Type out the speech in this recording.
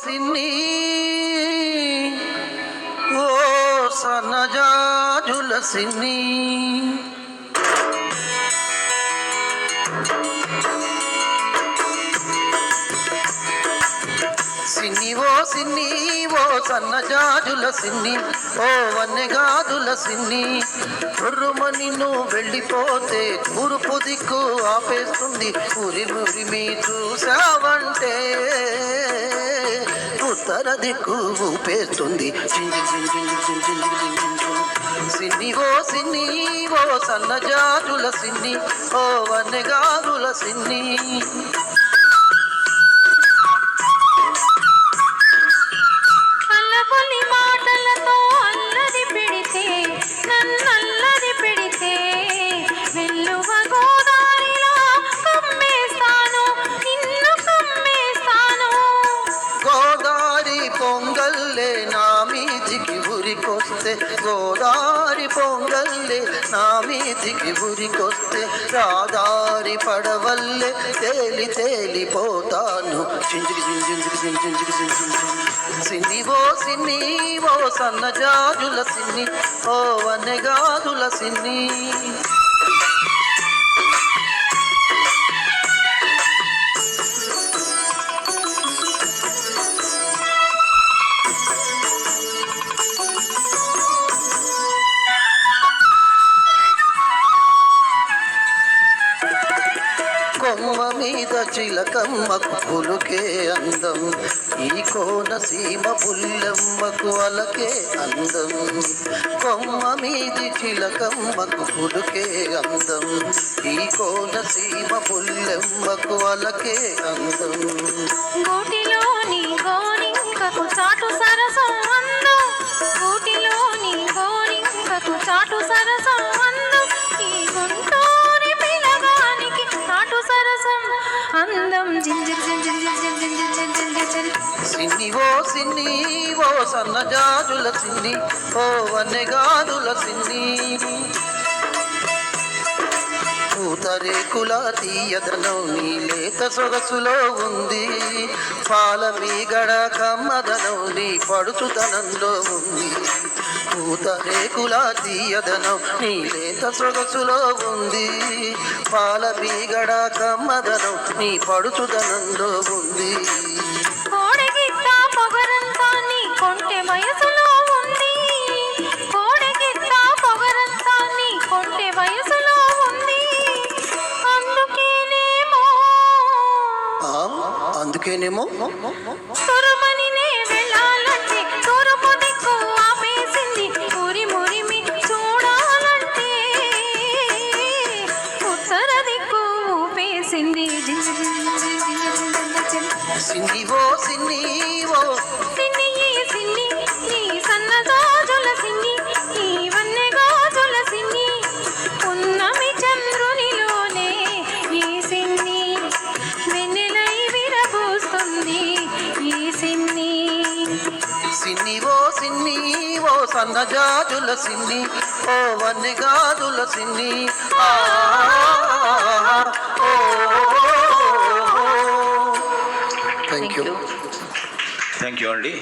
సిన్ని ఓ సన్నజాజుల సిన్ని సిన్ని ఓ సన్నజాజుల సిన్ని ఓ వన్నెగాదుల సిన్ని ఉర్రుమని నువ్వు వెళ్ళిపోతే తూర్పు దిక్కు ఆపేస్తుంది ఉరిమురిమి చూసావంటే ఉత్తర దిక్కు ఊపేస్తుంది సిన్ని ఓ సన్నజాజుల సిన్ని ఓ వన్నెగాదుల సిన్ని పొంగల్లే నా మీదికి ఉరికొస్తే గోదారి పొంగల్లే నా మీదికి ఉరికొస్తే రాదారి పడవల్లే తేలి తేలిపోతాను సిన్ని ఓ సన్నజాజుల సిన్ని ఓ వన్నెగాదుల సిన్ని కొమ్మ మీద చిలకమ్మకు పులుకే అందం ఈ కోనసీమ పుల్లెమ్మకు అలకే అందం కొమ్మ మీది చిలకమ్మకు పులుకే అందం ఈ కోనసీమ పుల్లెమ్మకు అలకే అందం గూటిలోని గోరింకకు చాటు సరసం అందం గూటిలోని గోరింకకు చాటు సరసం అందం ఈ గుంటూరి పిలగానికి చాటు సరసం అందం సిన్ని ఓ సన్నజాజుల సిన్ని ఓ వన్నెగాదుల సిన్ని పూతరేకుల తీయదనం నీ లేత సొగసులో ఉంది పాల మీగడ కమ్మదనం నీ పడుచుదనంలో ఉంది పూతరేకుల తీయదనం నీ లేత సొగసులో ఉంది పాల మీగడ కమ్మదనం నీ పడుచుదనంలో ఉంది కొంటె వయసులో ఉంది కోడెగిత్త పొగరంతా నీ కొంటె వయసులో ఉంది అందుకేనేమో సురమని నే వెళ్ళాలంటే తూర్పు దిక్కు ఆపేసింది మురి మురిమి చూడాలంటే ఉత్తర దిక్కు ఊపేసింది సిన్ని ఓ సిన్ని నీ సన్నజాజుల సిన్ని నీ వన్నెగాజుల సిన్ని ఉన్నమి చంద్రునిలోనే ఈ సిన్ని వెన్నెలై విరబూస్తుంది ఈ సిన్ని ఓ సన్నజాజుల సిన్ని ఓ వన్నెగాదుల సిన్ని థ్యాంక్ యూ అండి.